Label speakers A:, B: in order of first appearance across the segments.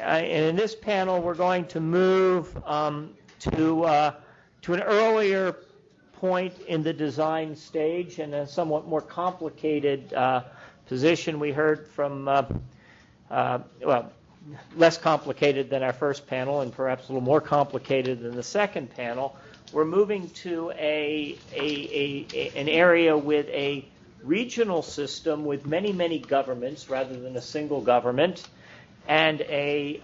A: and in this panel, we're going to move to an earlier point in the design stage and a somewhat more complicated position. We heard from, well, less complicated than our first panel and perhaps a little more complicated than the second panel. We're moving to an area with a regional system with many, many governments rather than a single government, and a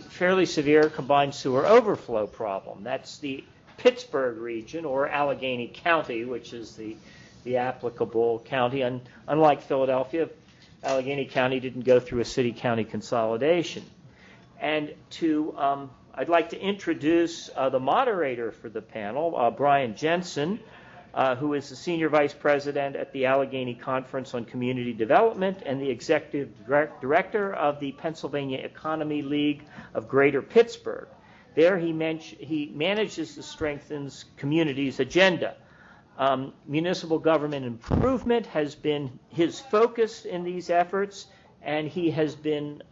A: fairly severe combined sewer overflow problem. That's the Pittsburgh region, or Allegheny County, which is the applicable county. And unlike Philadelphia, Allegheny County didn't go through a city-county consolidation. And I'd like to introduce the moderator for the panel, Brian Jensen, who is the Senior Vice President at the Allegheny Conference on Community Development and the Executive Director of the Pennsylvania Economy League of Greater Pittsburgh. There he manages the Strengthens Communities agenda. Municipal government improvement has been his focus in these efforts, and he has been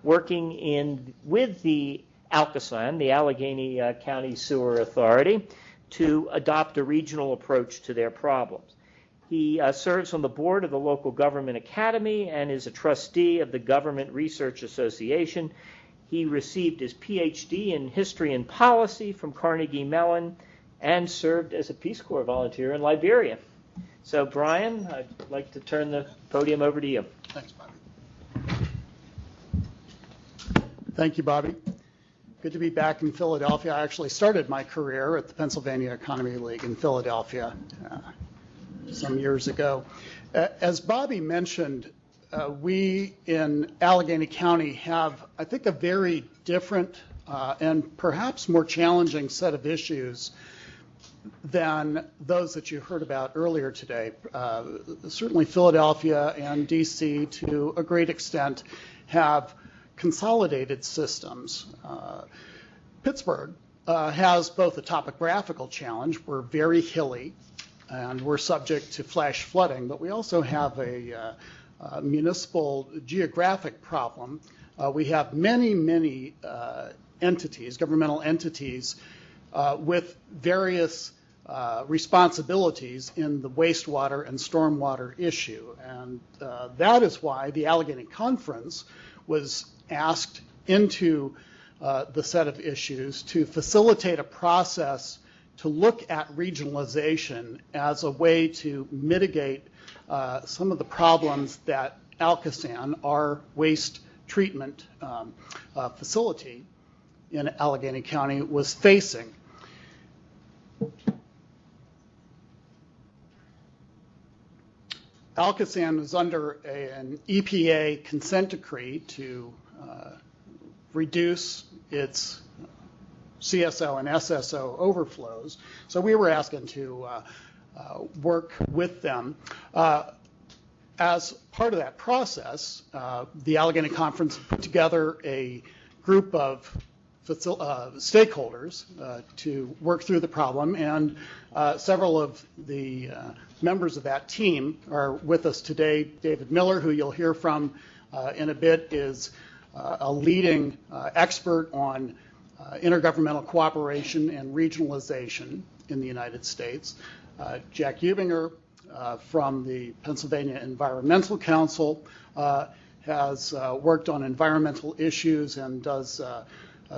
A: working with the ALCOSAN, the Allegheny County Sewer Authority, to adopt a regional approach to their problems. He serves on the board of the local government academy and is a trustee of the Government Research Association. He received his Ph.D. in history and policy from Carnegie Mellon and served as a Peace Corps volunteer in Liberia. So, Brian, I'd like to turn the podium over to you.
B: Thanks, Bobby. Thank you, Bobby. Good to be back in Philadelphia. I actually started my career at the Pennsylvania Economy League in Philadelphia some years ago. As Bobby mentioned, we in Allegheny County have, I think, a very different and perhaps more challenging set of issues than those that you heard about earlier today. Certainly Philadelphia and D.C. to a great extent have consolidated systems. Pittsburgh has both a topographical challenge. We're very hilly and we're subject to flash flooding, but we also have a municipal geographic problem. We have many, many entities, governmental entities, with various responsibilities in the wastewater and stormwater issue. And that is why the Allegheny Conference was asked into the set of issues to facilitate a process to look at regionalization as a way to mitigate some of the problems that ALCOSAN, our waste treatment facility in Allegheny County, was facing. ALCOSAN is under an EPA consent decree to reduce its CSO and SSO overflows. So we were asking to work with them. As part of that process, the Allegheny Conference put together a group of stakeholders to work through the problem, and several of the members of that team are with us today. David Miller, who you'll hear from in a bit, is a leading expert on intergovernmental cooperation and regionalization in the United States. Jack Ubinger from the Pennsylvania Environmental Council has worked on environmental issues and does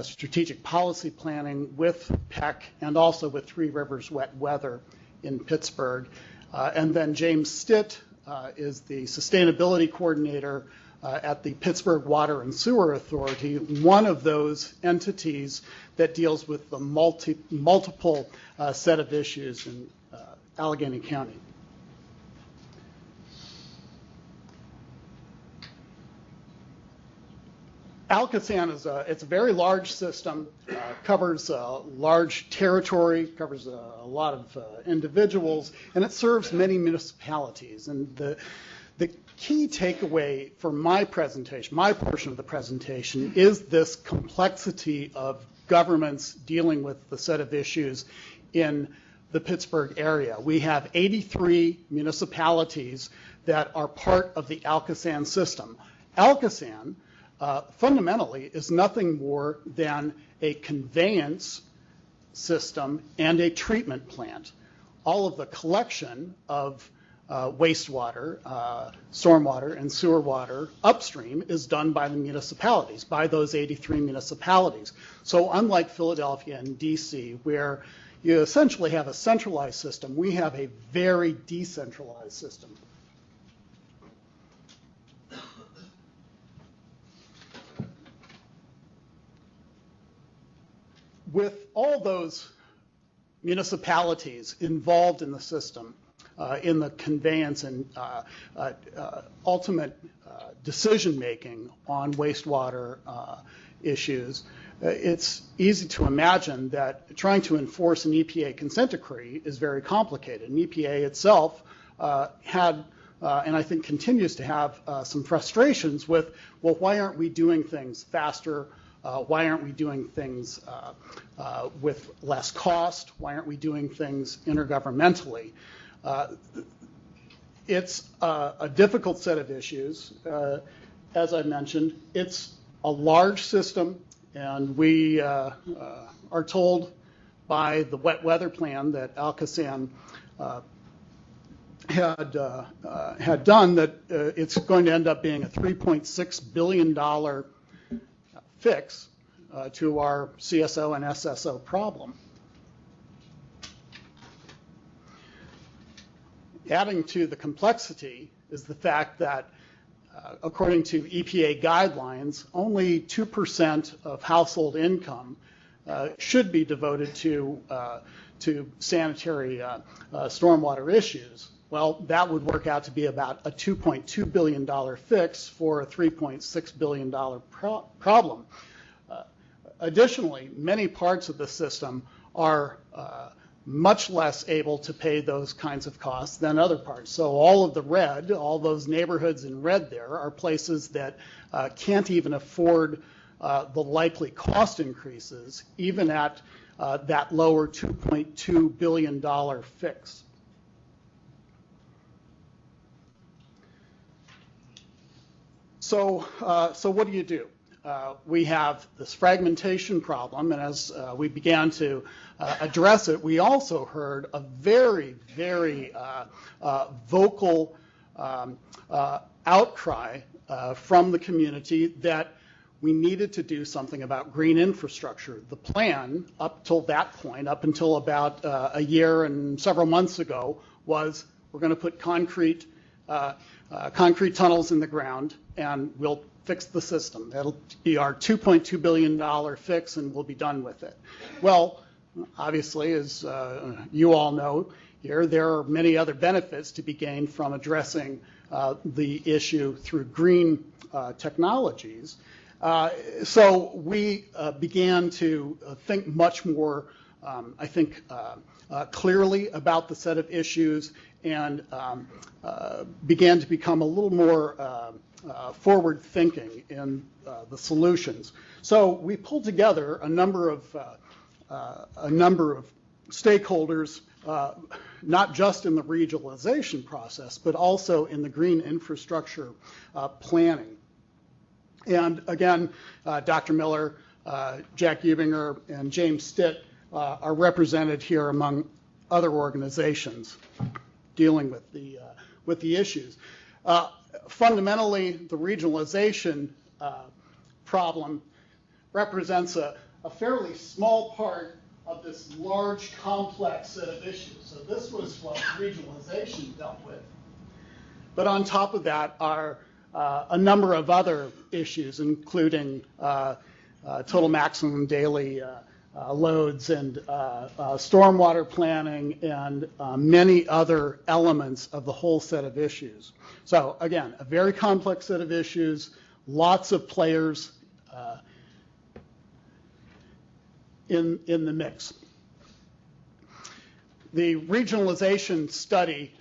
B: strategic policy planning with PEC and also with Three Rivers Wet Weather in Pittsburgh. And then James Stitt is the sustainability coordinator at the Pittsburgh Water and Sewer Authority, one of those entities that deals with the multiple set of issues in Allegheny County. ALCOSAN is it's a very large system, covers a large territory, covers a lot of individuals, and it serves many municipalities. And the key takeaway for my presentation, my portion of the presentation, is this complexity of governments dealing with the set of issues in the Pittsburgh area. We have 83 municipalities that are part of the ALCOSAN system. ALCOSAN fundamentally is nothing more than a conveyance system and a treatment plant. All of the collection of wastewater, stormwater, and sewer water upstream is done by the municipalities, by those 83 municipalities. So unlike Philadelphia and DC, where you essentially have a centralized system, we have a very decentralized system. With all those municipalities involved in the system, in the conveyance and ultimate decision-making on wastewater issues, it's easy to imagine that trying to enforce an EPA consent decree is very complicated. And EPA itself had, and I think continues to have, some frustrations with, well, why aren't we doing things faster? Why aren't we doing things with less cost? Why aren't we doing things intergovernmentally? It's a difficult set of issues. As I mentioned, it's a large system, and we are told by the wet weather plan that ALCOSAN had done that it's going to end up being a $3.6 billion fix to our CSO and SSO problem. Adding to the complexity is the fact that, according to EPA guidelines, only 2% of household income should be devoted to sanitary stormwater issues. Well, that would work out to be about a $2.2 billion fix for a $3.6 billion problem. Additionally, many parts of the system are much less able to pay those kinds of costs than other parts. So all of the red, all those neighborhoods in red there are places that can't even afford the likely cost increases, even at that lower $2.2 billion fix. So what do you do? We have this fragmentation problem, and as we began to address it, we also heard a very, very vocal outcry from the community that we needed to do something about green infrastructure. The plan up till that point, up until about a year and several months ago, was we're going to put concrete tunnels in the ground and we'll fix the system. That'll be our $2.2 billion fix and we'll be done with it. Well, obviously, as you all know here, there are many other benefits to be gained from addressing the issue through green technologies. So we began to think much more, I think, clearly about the set of issues and began to become a little more forward-thinking in the solutions. So we pulled together a number of stakeholders, not just in the regionalization process, but also in the green infrastructure planning. And again, Dr. Miller, Jack Ubinger, and James Stitt are represented here among other organizations dealing with the issues. Fundamentally, the regionalization problem represents a fairly small part of this large, complex set of issues. So this was what regionalization dealt with. But on top of that are a number of other issues, including total maximum daily loads and stormwater planning and many other elements of the whole set of issues. So again, a very complex set of issues, lots of players in the mix. The regionalization study,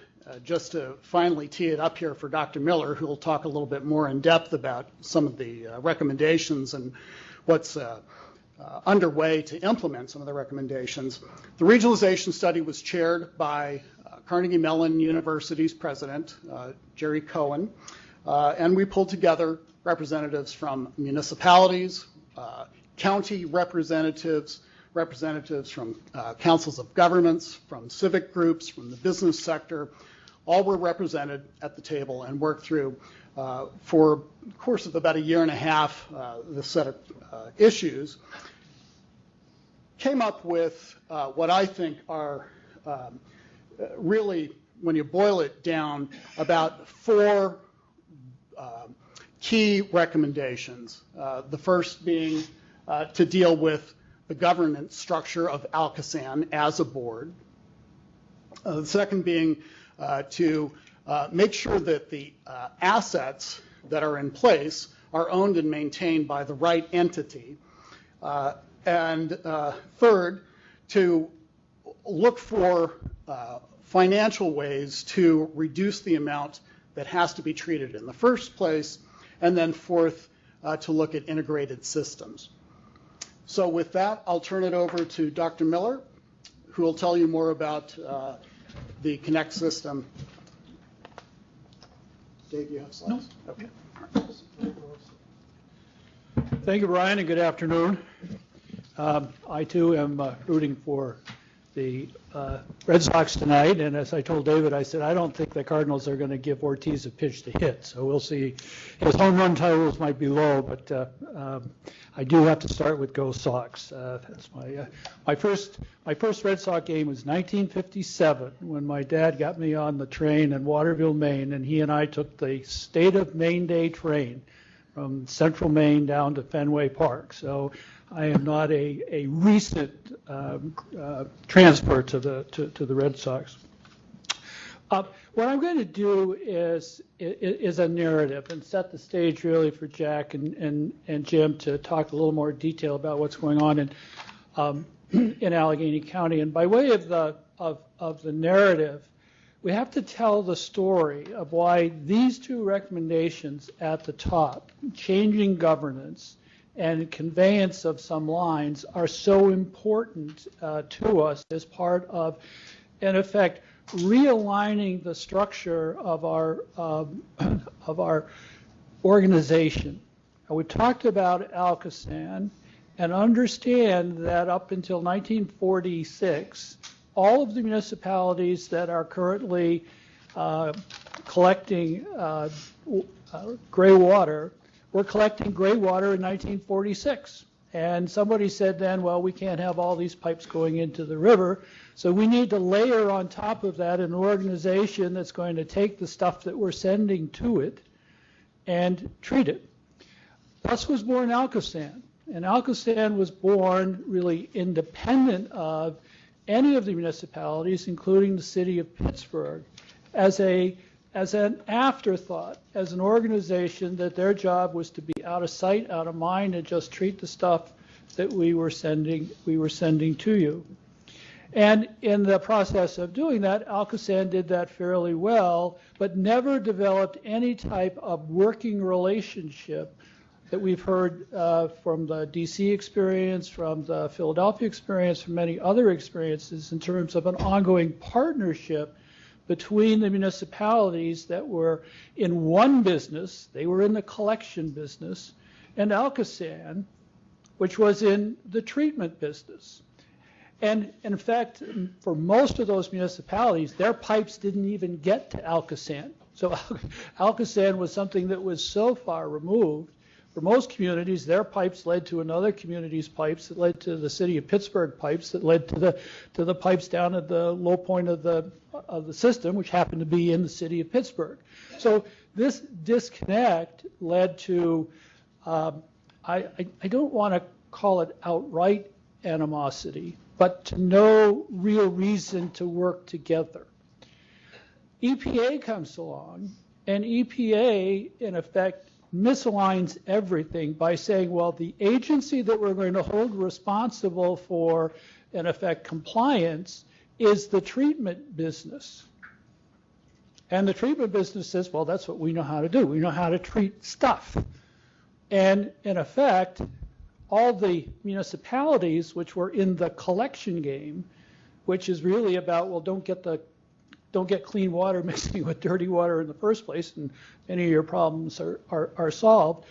B: just to finally tee it up here for Dr. Miller, who will talk a little bit more in depth about some of the recommendations and what's underway to implement some of the recommendations. The regionalization study was chaired by Carnegie Mellon University's president, Jerry Cohen, and we pulled together representatives from municipalities, county representatives, representatives from councils of governments, from civic groups, from the business sector. All were represented at the table and worked through, for the course of about a year and a half, this set of issues. Came up with what I think are really, when you boil it down, about 4 key recommendations. The first being to deal with the governance structure of ALCOSAN as a board. The second being to make sure that the assets that are in place are owned and maintained by the right entity. And third, to look for financial ways to reduce the amount that has to be treated in the first place. And then fourth, to look at integrated systems. So with that, I'll turn it over to Dr. Miller, who will tell you more about the Connect system. Dave, you have slides? No. Okay.
C: Thank you, Brian, and good afternoon. I, too, am rooting for the Red Sox tonight, and as I told David, I said, I don't think the Cardinals are going to give Ortiz a pitch to hit, so we'll see. His home run totals might be low, but I do have to start with Go Sox. That's my first Red Sox game was 1957, when my dad got me on the train in Waterville, Maine, and he and I took the State of Maine Day train from central Maine down to Fenway Park. So I am not a recent transfer to the Red Sox. What I'm going to do is a narrative and set the stage really for Jack and Jim to talk a little more detail about what's going on in Allegheny County. And by way of the narrative, we have to tell the story of why these 2 recommendations at the top, changing governance and conveyance of some lines, are so important to us as part of, in effect, realigning the structure of our organization. And we talked about ALCOSAN, and understand that up until 1946, all of the municipalities that are currently collecting gray water were collecting gray water in 1946. And somebody said then, well, we can't have all these pipes going into the river, so we need to layer on top of that an organization that's going to take the stuff that we're sending to it and treat it. Thus was born ALCOSAN. And ALCOSAN was born really independent of any of the municipalities, including the city of Pittsburgh, as an afterthought, as an organization that their job was to be out of sight, out of mind, and just treat the stuff that we were sending to you. And in the process of doing that, ALCOSAN did that fairly well, but never developed any type of working relationship that we've heard from the DC experience, from the Philadelphia experience, from many other experiences in terms of an ongoing partnership between the municipalities that were in one business, they were in the collection business, and ALCOSAN, which was in the treatment business. And in fact, for most of those municipalities, their pipes didn't even get to ALCOSAN. So ALCOSAN was something that was so far removed. For most communities, their pipes led to another community's pipes that led to the city of Pittsburgh pipes that led to the pipes down at the low point of the system, which happened to be in the city of Pittsburgh. So this disconnect led to, I don't want to call it outright animosity, but to no real reason to work together. EPA comes along, and EPA, in effect, misaligns everything by saying, well, the agency that we're going to hold responsible for, in effect, compliance is the treatment business. And the treatment business says, well, that's what we know how to do. We know how to treat stuff. And in effect, all the municipalities which were in the collection game, which is really about, well, don't get the don't get clean water mixing with dirty water in the first place, and many of your problems are solved.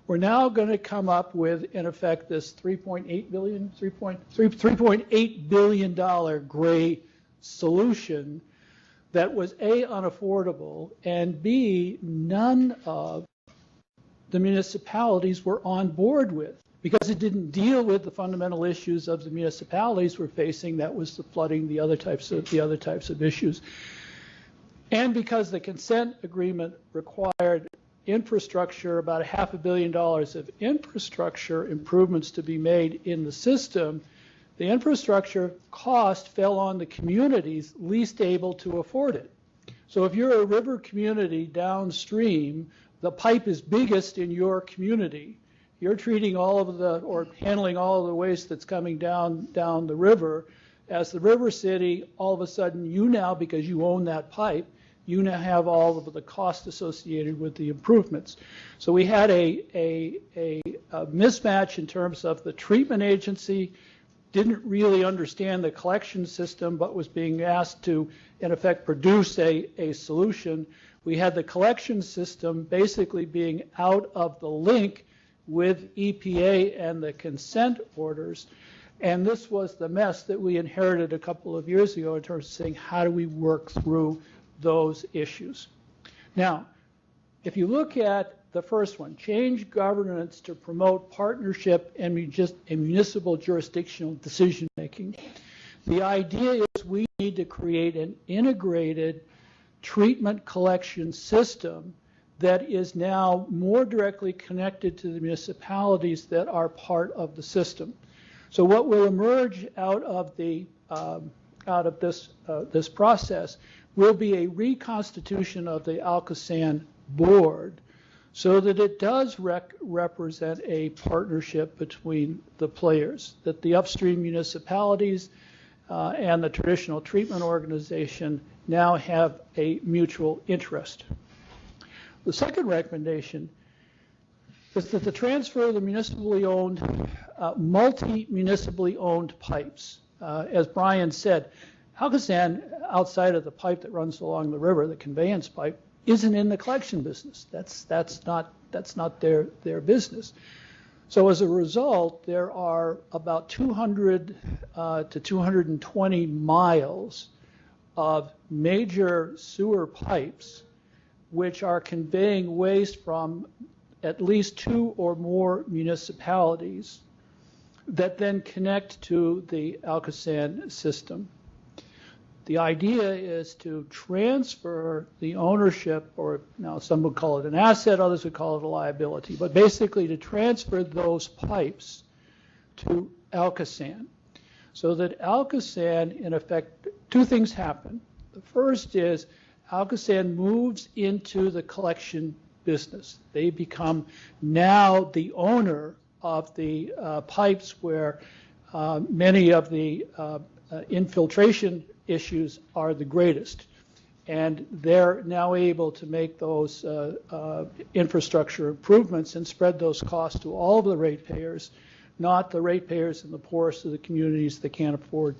C: We're now going to come up with, in effect, this $3.8 billion gray solution that was A, unaffordable, and B, none of the municipalities were on board with, because it didn't deal with the fundamental issues of the municipalities were facing. That was the flooding, the other types of issues, and because the consent agreement required infrastructure, about $500 million of infrastructure improvements to be made in the system. The infrastructure cost fell on the communities least able to afford it. So if you're a river community downstream, the pipe is biggest in your community. You're treating all of the, or handling all of the waste that's coming down the river. As the river city, all of a sudden you now, because you own that pipe, you now have all of the cost associated with the improvements. So we had a mismatch in terms of the treatment agency didn't really understand the collection system, but was being asked to, in effect, produce a solution. We had the collection system basically being out of the link with EPA and the consent orders. And this was the mess that we inherited a couple of years ago in terms of saying, how do we work through those issues? Now, if you look at the first one, change governance to promote partnership and municipal jurisdictional decision making. The idea is we need to create an integrated treatment collection system that is now more directly connected to the municipalities that are part of the system. So what will emerge out of this process will be a reconstitution of the ALCOSAN board so that it does represent a partnership between the players, that the upstream municipalities and the traditional treatment organization now have a mutual interest. The second recommendation is that the transfer of the municipally owned, multi-municipally owned pipes. As Brian said, ALCOSAN, outside of the pipe that runs along the river, the conveyance pipe, isn't in the collection business. That's not their business. So as a result, there are about 200 to 220 miles of major sewer pipes which are conveying waste from at least 2 or more municipalities that then connect to the ALCOSAN system. The idea is to transfer the ownership, or now some would call it an asset, others would call it a liability, but basically to transfer those pipes to ALCOSAN so that ALCOSAN, in effect, two things happen. The first is ALCOSAN moves into the collection business. They become now the owner of the pipes where many of the infiltration issues are the greatest. And they're now able to make those infrastructure improvements and spread those costs to all of the ratepayers, not the ratepayers in the poorest of the communities that can't afford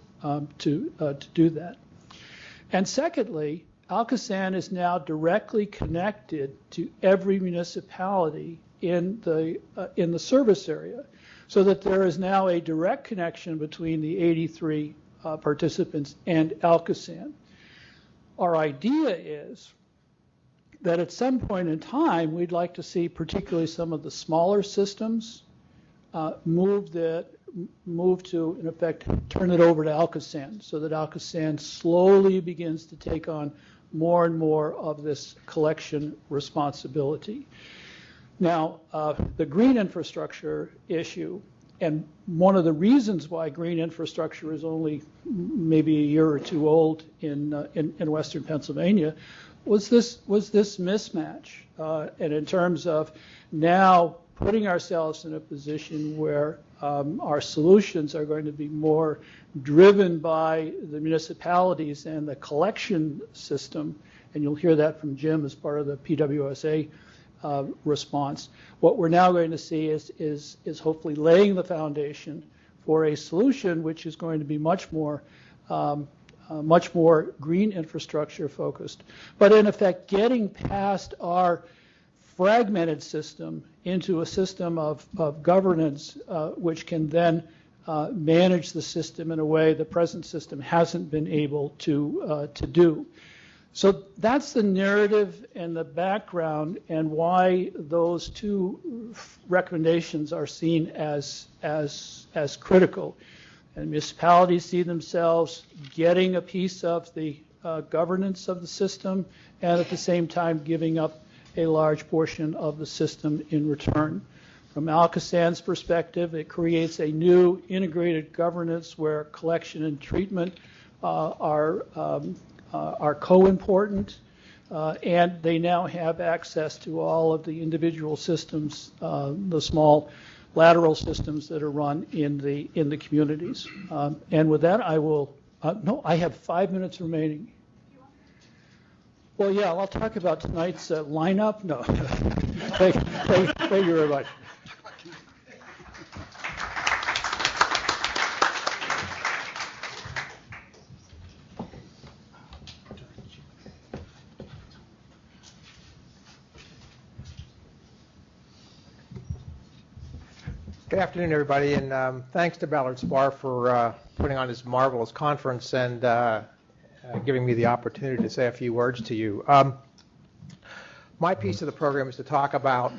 C: to do that. And secondly, ALCOSAN is now directly connected to every municipality in the service area, so that there is now a direct connection between the 83 participants and ALCOSAN. Our idea is that at some point in time, we'd like to see particularly some of the smaller systems move to, in effect, turn it over to ALCOSAN, so that ALCOSAN slowly begins to take on more and more of this collection responsibility. Now, the green infrastructure issue, and one of the reasons why green infrastructure is only maybe a year or two old in Western Pennsylvania, was this mismatch, and in terms of now putting ourselves in a position where our solutions are going to be more driven by the municipalities and the collection system, and you'll hear that from Jim as part of the PWSA response. What we're now going to see is hopefully laying the foundation for a solution which is going to be much more much more green infrastructure focused, but in effect getting past our fragmented system into a system of governance which can then manage the system in a way the present system hasn't been able to do. So that's the narrative and the background and why those two recommendations are seen as critical. And municipalities see themselves getting a piece of the governance of the system and at the same time giving up a large portion of the system in return. From ALCOSAN's perspective, it creates a new integrated governance where collection and treatment are co-important, and they now have access to all of the individual systems, the small lateral systems that are run in the communities. And with that, I will. No, I have 5 minutes remaining. Well, yeah, I'll talk about tonight's lineup. No, thank you very much.
D: Good afternoon, everybody, and thanks to Ballard Spahr for putting on this marvelous conference and giving me the opportunity to say a few words to you. My piece of the program is to talk about,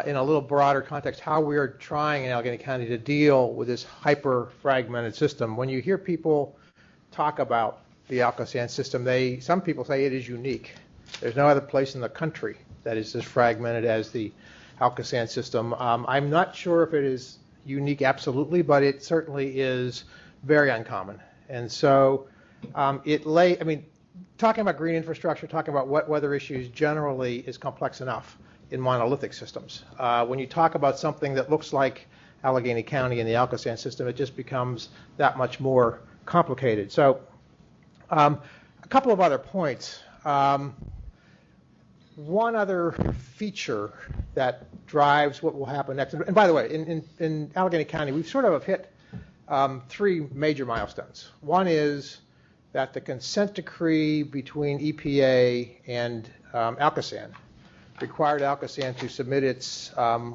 D: in a little broader context, how we are trying in Allegheny County to deal with this hyper-fragmented system. When you hear people talk about the ALCOSAN system, some people say it is unique. There's no other place in the country that is as fragmented as the ALCOSAN system. I'm not sure if it is unique absolutely, but it certainly is very uncommon. And so talking about green infrastructure, talking about wet weather issues generally is complex enough in monolithic systems. When you talk about something that looks like Allegheny County and the ALCOSAN system, it just becomes that much more complicated. So a couple of other points. One other feature that drives what will happen next, and by the way, in Allegheny County, we've sort of hit three major milestones. One is that the consent decree between EPA and ALCOSAN required ALCOSAN to submit its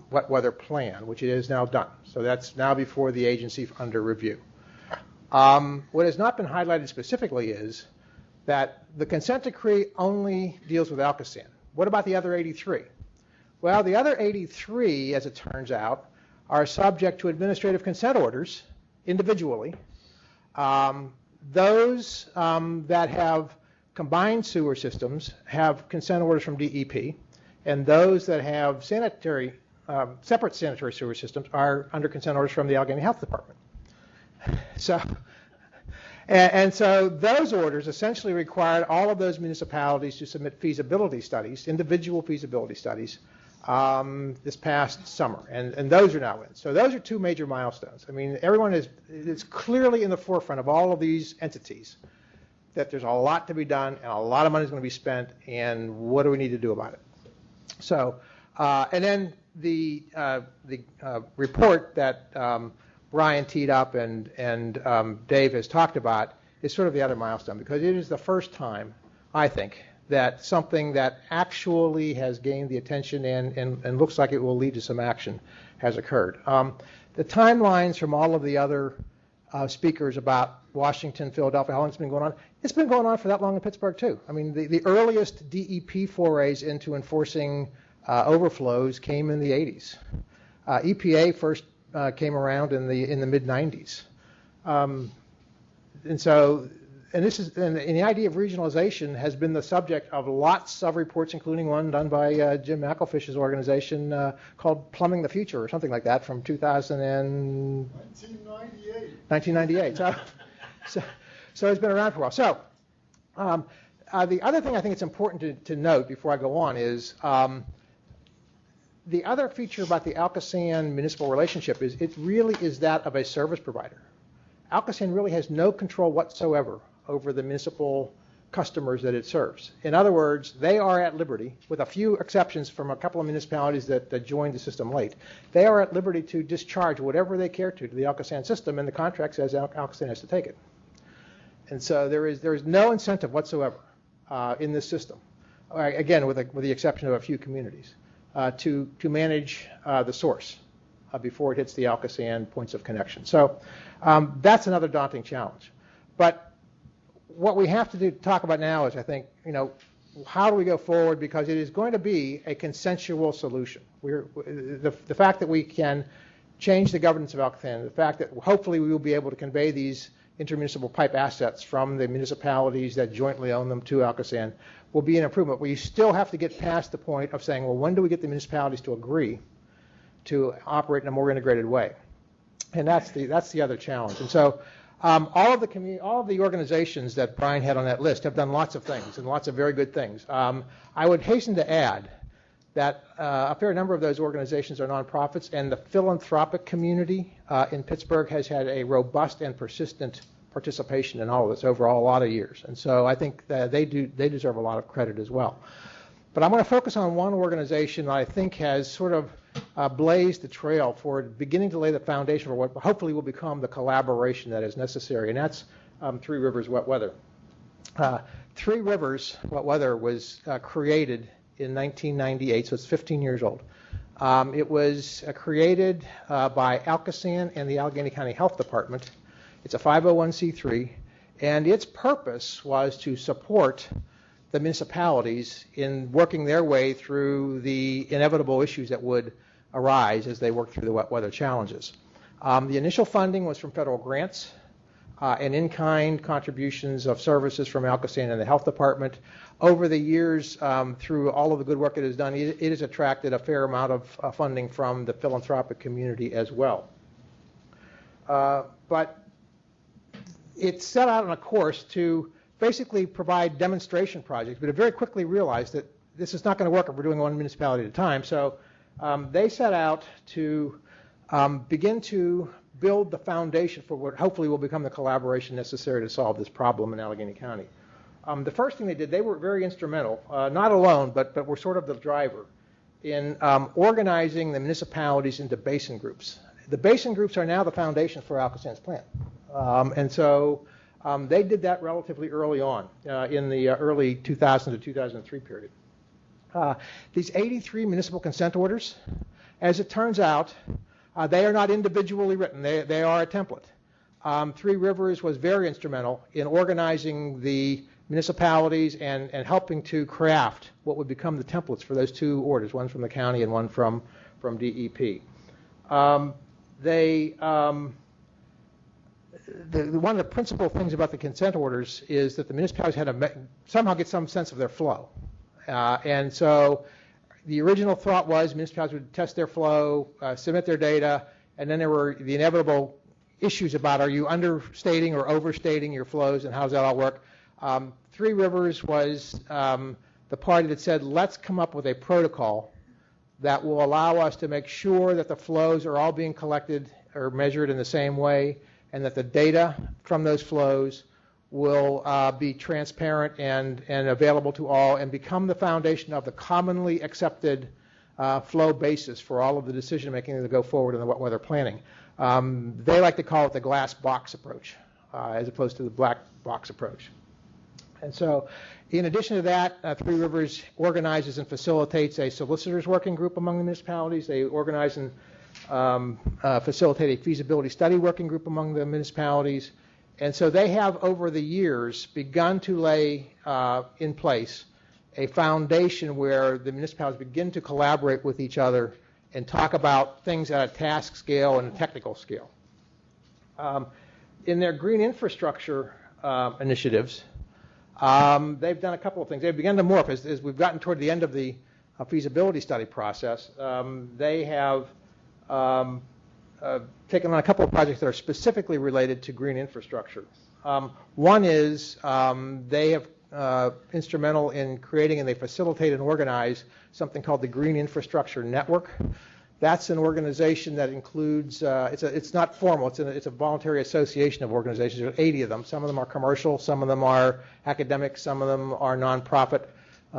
D: wet weather plan, which it is now done. So that's now before the agency under review. What has not been highlighted specifically is that the consent decree only deals with ALCOSAN. What about the other 83? Well, the other 83, as it turns out, are subject to administrative consent orders individually. Those that have combined sewer systems have consent orders from DEP, and those that have separate sanitary sewer systems are under consent orders from the Allegheny Health Department. So those orders essentially required all of those municipalities to submit feasibility studies, individual feasibility studies, this past summer, and those are now in. So those are two major milestones. I mean, everyone is clearly in the forefront of all of these entities that there's a lot to be done and a lot of money is going to be spent, and what do we need to do about it? So, and then the report that Brian teed up and Dave has talked about is sort of the other milestone, because it is the first time, I think, that something that actually has gained the attention and looks like it will lead to some action has occurred. The timelines from all of the other speakers about Washington, Philadelphia, how long it's been going on, it's been going on for that long in Pittsburgh too. I mean, the earliest DEP forays into enforcing overflows came in the 80s. EPA first came around in the mid-90s. And the idea of regionalization has been the subject of lots of reports, including one done by Jim McElfish's organization called Plumbing the Future or something like that from 1998. So it's been around for a while. So the other thing I think it's important to note before I go on is the other feature about the ALCOSAN municipal relationship is it really is that of a service provider. ALCOSAN really has no control whatsoever over the municipal customers that it serves. In other words, they are at liberty, with a few exceptions from a couple of municipalities that joined the system late, they are at liberty to discharge whatever they care to the ALCOSAN system, and the contract says ALCOSAN has to take it. And so there is no incentive whatsoever in this system, again, with the exception of a few communities, to manage the source before it hits the ALCOSAN points of connection. So that's another daunting challenge. But what we have to talk about now is, I think, how do we go forward, because it is going to be a consensual solution. The fact that we can change the governance of ALCOSAN, the fact that hopefully we will be able to convey these intermunicipal pipe assets from the municipalities that jointly own them to ALCOSAN will be an improvement. We still have to get past the point of saying, well, when do we get the municipalities to agree to operate in a more integrated way? And that's the other challenge. And so all of the organizations that Brian had on that list have done lots of things, and lots of very good things. I would hasten to add that a fair number of those organizations are nonprofits, and the philanthropic community in Pittsburgh has had a robust and persistent participation in all of this over a lot of years. And so I think that they deserve a lot of credit as well. But I'm going to focus on one organization that I think has sort of blazed the trail for beginning to lay the foundation for what hopefully will become the collaboration that is necessary, and that's Three Rivers Wet Weather. Three Rivers Wet Weather was created in 1998, so it's 15 years old. It was created by ALCOSAN and the Allegheny County Health Department. It's a 501c3, and its purpose was to support the municipalities in working their way through the inevitable issues that would arise as they work through the wet weather challenges. The initial funding was from federal grants and in-kind contributions of services from ALCOSAN and the Health Department. Over the years, through all of the good work it has done, it has attracted a fair amount of funding from the philanthropic community as well. But it set out on a course to basically provide demonstration projects, but it very quickly realized that this is not going to work if we're doing one municipality at a time. So they set out to begin to build the foundation for what hopefully will become the collaboration necessary to solve this problem in Allegheny County. The first thing they did, they were very instrumental, not alone, but were sort of the driver in organizing the municipalities into basin groups. The basin groups are now the foundation for ALCOSAN's plan. And so they did that relatively early on in the early 2000 to 2003 period. These 83 municipal consent orders, as it turns out, they are not individually written. They are a template. Three Rivers was very instrumental in organizing the municipalities and helping to craft what would become the templates for those two orders, one from the county and one from DEP. One of the principal things about the consent orders is that the municipalities had to somehow get some sense of their flow. And so the original thought was municipalities would test their flow, submit their data, and then there were the inevitable issues about, are you understating or overstating your flows, and how does that all work? Three Rivers was the party that said, let's come up with a protocol that will allow us to make sure that the flows are all being collected or measured in the same way, and that the data from those flows will be transparent and available to all, and become the foundation of the commonly accepted flow basis for all of the decision making that go forward in the wet weather planning. They like to call it the glass box approach as opposed to the black box approach. And so in addition to that, Three Rivers organizes and facilitates a solicitors working group among the municipalities. They organize and facilitate a feasibility study working group among the municipalities. And so they have, over the years, begun to lay in place a foundation where the municipalities begin to collaborate with each other and talk about things at a task scale and a technical scale. In their green infrastructure initiatives, they've done a couple of things. They've begun to morph as we've gotten toward the end of the feasibility study process. They have taken on a couple of projects that are specifically related to green infrastructure. One is they have instrumental in creating, and they facilitate and organize something called the Green Infrastructure Network. That's an organization that includes, it's not formal, it's a voluntary association of organizations. There are 80 of them. Some of them are commercial, some of them are academic, some of them are nonprofit,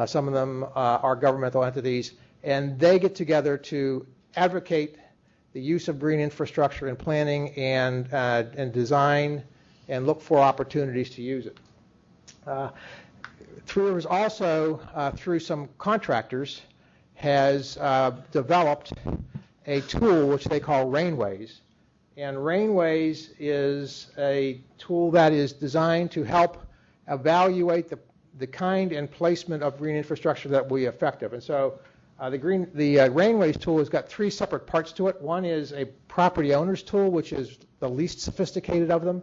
D: some of them are governmental entities, and they get together to advocate the use of green infrastructure in planning and design and look for opportunities to use it. Three Rivers also, through some contractors, has developed a tool which they call Rainways. And Rainways is a tool that is designed to help evaluate the kind and placement of green infrastructure that will be effective. And so the Rainways tool has got three separate parts to it. One is a property owner's tool, which is the least sophisticated of them.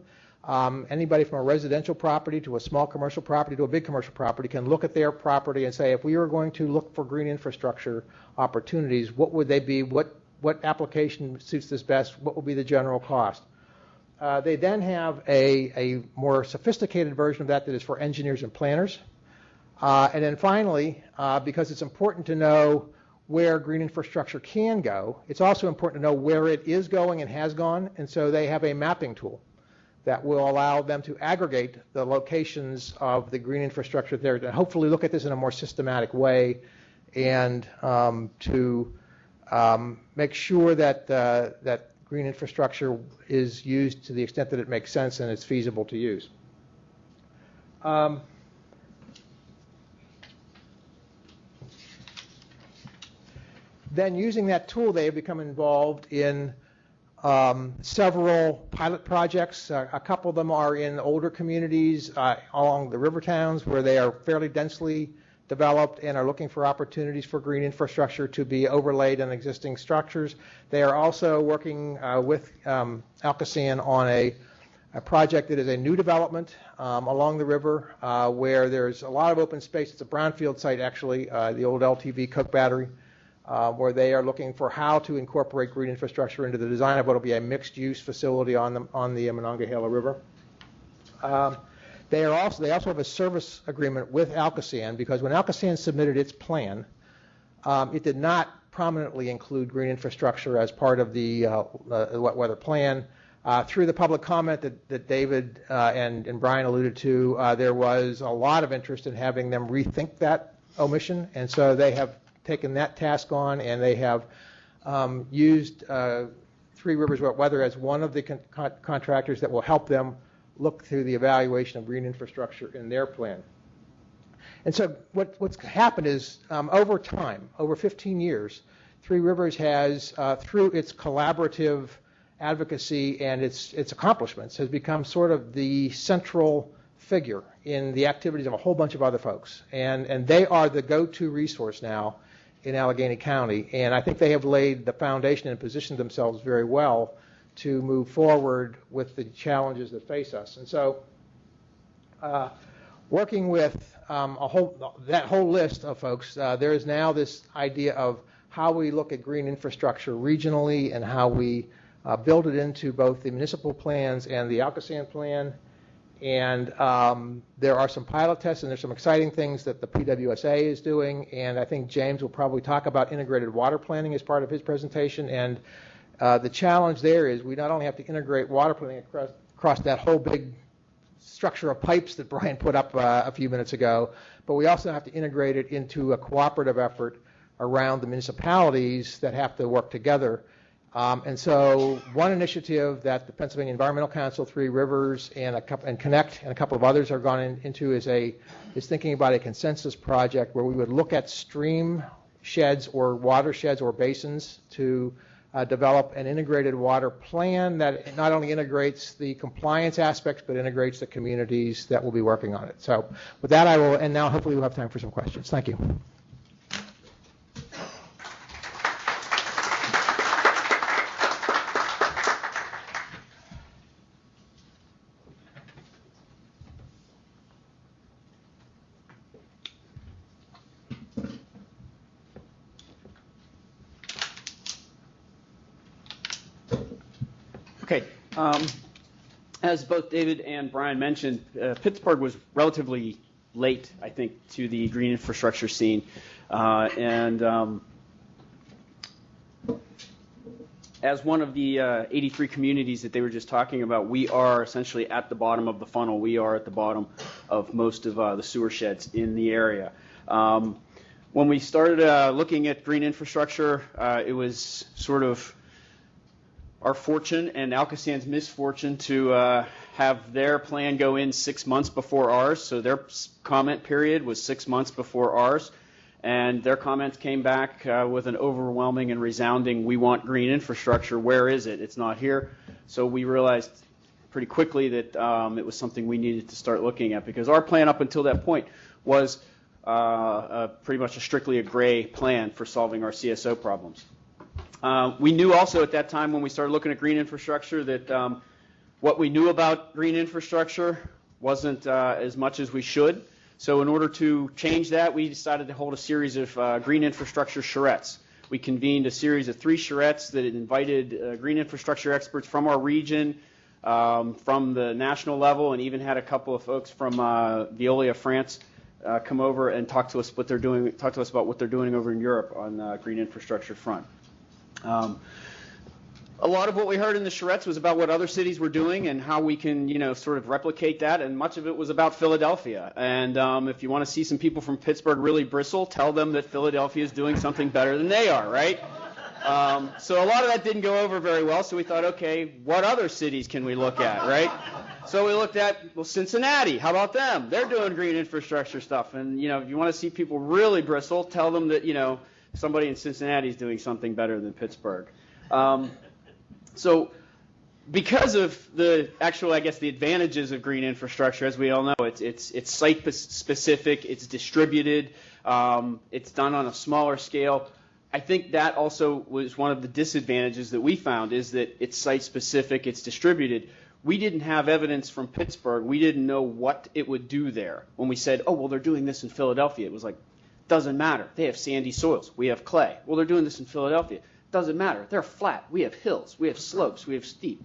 D: Anybody from a residential property to a small commercial property to a big commercial property can look at their property and say, if we were going to look for green infrastructure opportunities, what would they be? What application suits this best? What will be the general cost? They then have a more sophisticated version of that is for engineers and planners. And then finally, because it's important to know where green infrastructure can go, it's also important to know where it is going and has gone. And so they have a mapping tool that will allow them to aggregate the locations of the green infrastructure there and hopefully look at this in a more systematic way and to make sure that that green infrastructure is used to the extent that it makes sense and it's feasible to use. Then using that tool, they have become involved in several pilot projects. A couple of them are in older communities along the river towns where they are fairly densely developed and are looking for opportunities for green infrastructure to be overlaid on existing structures. They are also working with ALCOSAN on a project that is a new development along the river where there's a lot of open space. It's a brownfield site, actually, the old LTV Coke battery, where they are looking for how to incorporate green infrastructure into the design of what will be a mixed-use facility on the Monongahela River. They also have a service agreement with ALCOSAN because when ALCOSAN submitted its plan, it did not prominently include green infrastructure as part of the wet weather plan. Through the public comment that David and Brian alluded to, there was a lot of interest in having them rethink that omission, and so they have taken that task on, and they have used Three Rivers Wet Weather as one of the contractors that will help them look through the evaluation of green infrastructure in their plan. And so what's happened is over time, over 15 years, Three Rivers has, through its collaborative advocacy and its accomplishments, has become sort of the central figure in the activities of a whole bunch of other folks. And they are the go-to resource now in Allegheny County. And I think they have laid the foundation and positioned themselves very well to move forward with the challenges that face us. And so working with that whole list of folks, there is now this idea of how we look at green infrastructure regionally and how we build it into both the municipal plans and the ALCOSAN plan. And there are some pilot tests, and there's some exciting things that the PWSA is doing. And I think James will probably talk about integrated water planning as part of his presentation. And the challenge there is we not only have to integrate water planning across that whole big structure of pipes that Brian put up a few minutes ago, but we also have to integrate it into a cooperative effort around the municipalities that have to work together. And so one initiative that the Pennsylvania Environmental Council, Three Rivers, and Connect and a couple of others are gone into is thinking about a consensus project where we would look at stream sheds or watersheds or basins to develop an integrated water plan that not only integrates the compliance aspects but integrates the communities that will be working on it. So with that I will end now. Hopefully we'll have time for some questions. Thank you.
E: Okay. As both David and Brian mentioned, Pittsburgh was relatively late, I think, to the green infrastructure scene. As one of the 83 communities that they were just talking about, we are essentially at the bottom of the funnel. We are at the bottom of most of the sewer sheds in the area. When we started looking at green infrastructure, it was sort of our fortune and ALCOSAN's misfortune to have their plan go in 6 months before ours, so their comment period was 6 months before ours, and their comments came back with an overwhelming and resounding, we want green infrastructure, where is it? It's not here. So we realized pretty quickly that it was something we needed to start looking at, because our plan up until that point was pretty much strictly a gray plan for solving our CSO problems. We knew also at that time when we started looking at green infrastructure that what we knew about green infrastructure wasn't as much as we should. So in order to change that, we decided to hold a series of green infrastructure charrettes. We convened a series of 3 charrettes that invited green infrastructure experts from our region, from the national level, and even had a couple of folks from Veolia, France, come over and talk to us about what they're doing over in Europe on the green infrastructure front. A lot of what we heard in the charrettes was about what other cities were doing and how we can, sort of replicate that, and much of it was about Philadelphia. And if you want to see some people from Pittsburgh really bristle, tell them that Philadelphia is doing something better than they are, right? So a lot of that didn't go over very well, so we thought, okay, what other cities can we look at, right? So we looked at, Cincinnati, how about them? They're doing green infrastructure stuff. And, if you want to see people really bristle, tell them that, somebody in Cincinnati is doing something better than Pittsburgh. So because of the advantages of green infrastructure, as we all know, it's site-specific, it's distributed, it's done on a smaller scale. I think that also was one of the disadvantages that we found, is that it's site-specific, it's distributed. We didn't have evidence from Pittsburgh. We didn't know what it would do there. When we said, oh, well, they're doing this in Philadelphia, it was like, doesn't matter. They have sandy soils. We have clay. Well, they're doing this in Philadelphia. Doesn't matter. They're flat. We have hills. We have slopes. We have steep.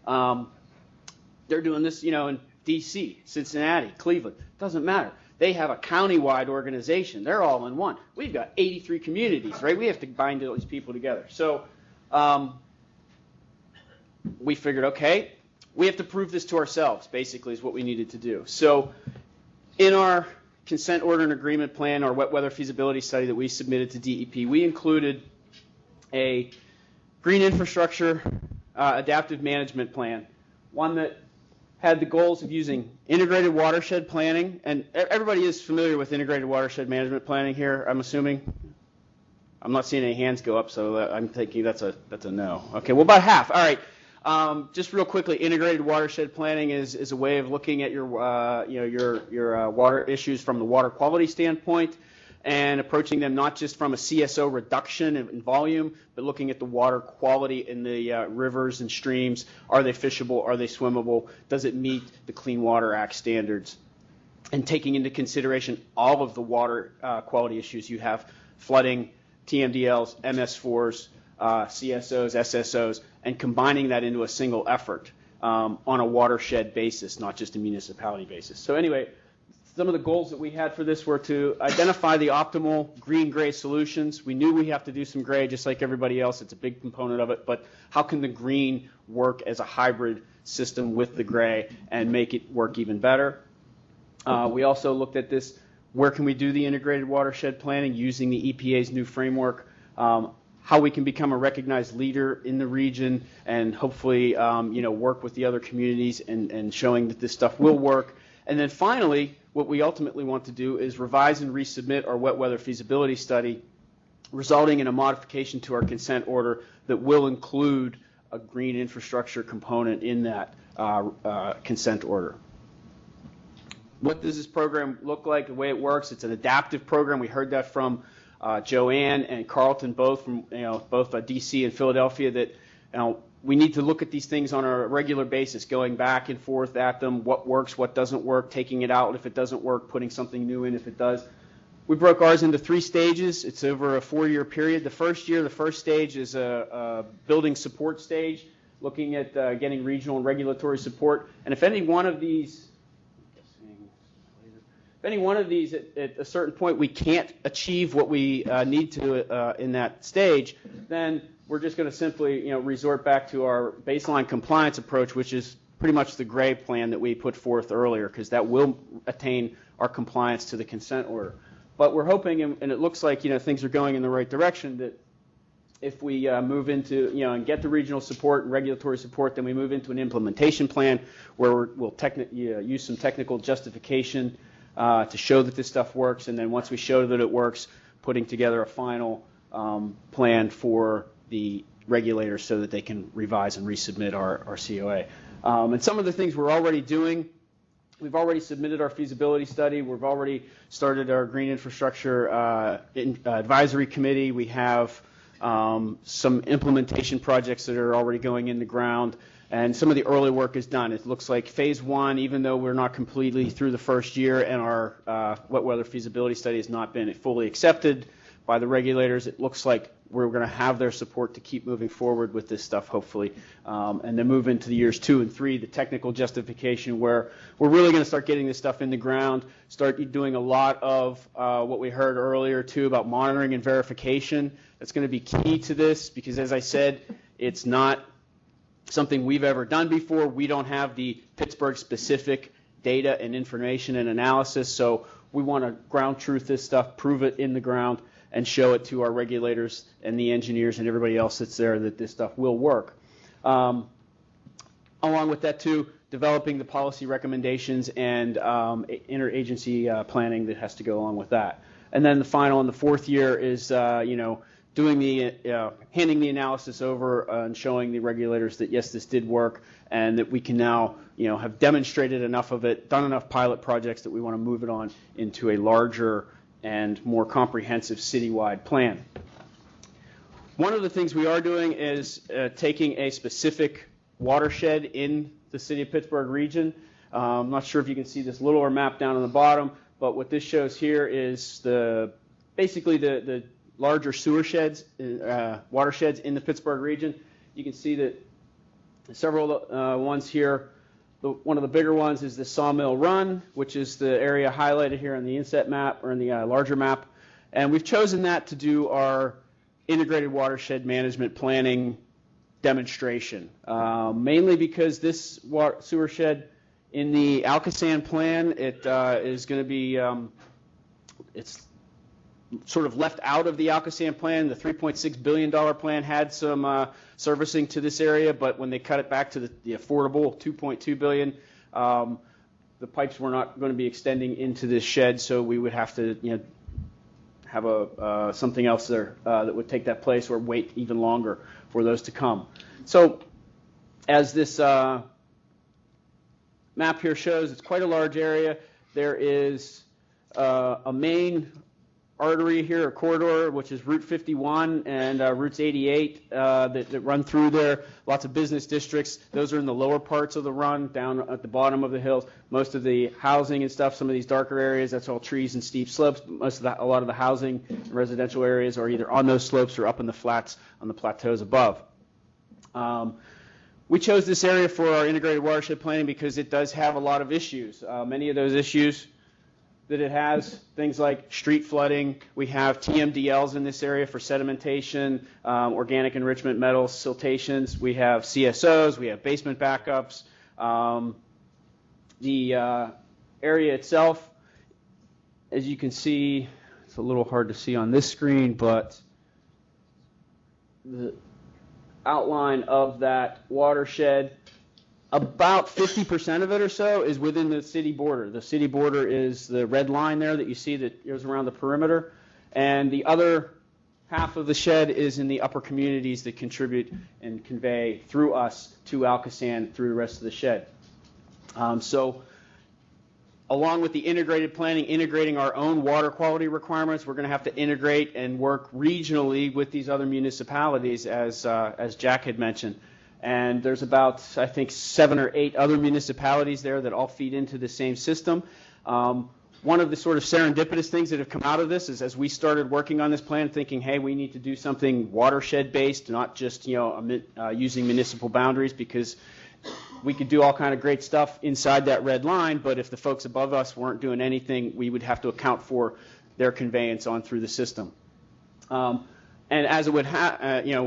E: They're doing this, in D.C., Cincinnati, Cleveland. Doesn't matter. They have a county-wide organization. They're all in one. We've got 83 communities, right? We have to bind all these people together. So we figured, okay, we have to prove this to ourselves, basically, is what we needed to do. So in our consent order and agreement plan, our wet weather feasibility study that we submitted to DEP, we included a green infrastructure adaptive management plan, one that had the goals of using integrated watershed planning, and everybody is familiar with integrated watershed management planning here, I'm assuming. I'm not seeing any hands go up, so I'm thinking that's a no. Okay, well, about half. All right. Just real quickly, integrated watershed planning is a way of looking at your water issues from the water quality standpoint, and approaching them not just from a CSO reduction in volume, but looking at the water quality in the rivers and streams. Are they fishable? Are they swimmable? Does it meet the Clean Water Act standards? And taking into consideration all of the water quality issues you have: flooding, TMDLs, MS4s, CSOs, SSOs, and combining that into a single effort on a watershed basis, not just a municipality basis. So anyway, some of the goals that we had for this were to identify the optimal green-gray solutions. We knew we have to do some gray just like everybody else. It's a big component of it. But how can the green work as a hybrid system with the gray and make it work even better? We also looked at this, where can we do the integrated watershed planning using the EPA's new framework, how we can become a recognized leader in the region and hopefully work with the other communities and showing that this stuff will work. And then finally, what we ultimately want to do is revise and resubmit our wet weather feasibility study, resulting in a modification to our consent order that will include a green infrastructure component in that consent order. What does this program look like, the way it works? It's an adaptive program. We heard that from Joanne and Carlton, both from both D.C. and Philadelphia, that we need to look at these things on a regular basis, going back and forth at them, what works, what doesn't work, taking it out if it doesn't work, putting something new in if it does. We broke ours into 3 stages. It's over a 4-year period. The first stage is a building support stage, looking at getting regional and regulatory support. And if any one of these at a certain point we can't achieve what we need to in that stage, then we're just going to simply resort back to our baseline compliance approach, which is pretty much the gray plan that we put forth earlier, because that will attain our compliance to the consent order. But we're hoping, and it looks like things are going in the right direction, that if we move into, and get the regional support and regulatory support, then we move into an implementation plan where we'll use some technical justification to show that this stuff works, and then once we show that it works, putting together a final plan for the regulators so that they can revise and resubmit our COA. And some of the things we're already doing, we've already submitted our feasibility study. We've already started our green infrastructure advisory committee. We have some implementation projects that are already going in the ground, and some of the early work is done. It looks like phase one, even though we're not completely through the first year and our wet weather feasibility study has not been fully accepted by the regulators, it looks like we're going to have their support to keep moving forward with this stuff, hopefully, and then move into the years 2 and 3, the technical justification, where we're really going to start getting this stuff in the ground, start doing a lot of what we heard earlier, too, about monitoring and verification. That's going to be key to this because, as I said, it's not something we've ever done before. We don't have the Pittsburgh-specific data and information and analysis, so we want to ground truth this stuff, prove it in the ground, and show it to our regulators and the engineers and everybody else that's there that this stuff will work. Along with that, too, developing the policy recommendations and interagency planning that has to go along with that. And then the final and the fourth year is, doing the handing the analysis over and showing the regulators that yes, this did work, and that we can now, have demonstrated enough of it, done enough pilot projects that we want to move it on into a larger and more comprehensive citywide plan. One of the things we are doing is taking a specific watershed in the city of Pittsburgh region. I'm not sure if you can see this littler map down on the bottom, but what this shows here is basically the larger sewer sheds, watersheds in the Pittsburgh region. You can see that several ones here. One of the bigger ones is the Sawmill Run, which is the area highlighted here on the inset map, or in the larger map. And we've chosen that to do our integrated watershed management planning demonstration, mainly because this sewer shed in the ALCOSAN plan, it is going to be, it's sort of left out of the ALCOSAN plan. The $3.6 billion plan had some servicing to this area, but when they cut it back to the affordable $2.2 billion, the pipes were not going to be extending into this shed, so we would have to have something else there that would take that place, or wait even longer for those to come. So as this map here shows, it's quite a large area. There is a main artery here, a corridor, which is Route 51 and Routes 88 that run through there. Lots of business districts. Those are in the lower parts of the run, down at the bottom of the hills. Most of the housing and stuff, some of these darker areas, that's all trees and steep slopes. A lot of the housing and residential areas are either on those slopes or up in the flats on the plateaus above. We chose this area for our integrated watershed planning because it does have a lot of issues. Many of those issues that it has, things like street flooding. We have TMDLs in this area for sedimentation, organic enrichment metals, siltations. We have CSOs, we have basement backups. The area itself, as you can see, it's a little hard to see on this screen, but the outline of that watershed, about 50% of it or so is within the city border. The city border is the red line there that you see that goes around the perimeter. And the other half of the shed is in the upper communities that contribute and convey through us to ALCOSAN through the rest of the shed. So along with the integrated planning, integrating our own water quality requirements, we're going to have to integrate and work regionally with these other municipalities, as Jack had mentioned. And there's about, I think, 7 or 8 other municipalities there that all feed into the same system. One of the sort of serendipitous things that have come out of this is, as we started working on this plan, thinking, hey, we need to do something watershed-based, not just using municipal boundaries, because we could do all kind of great stuff inside that red line, but if the folks above us weren't doing anything, we would have to account for their conveyance on through the system. And as it would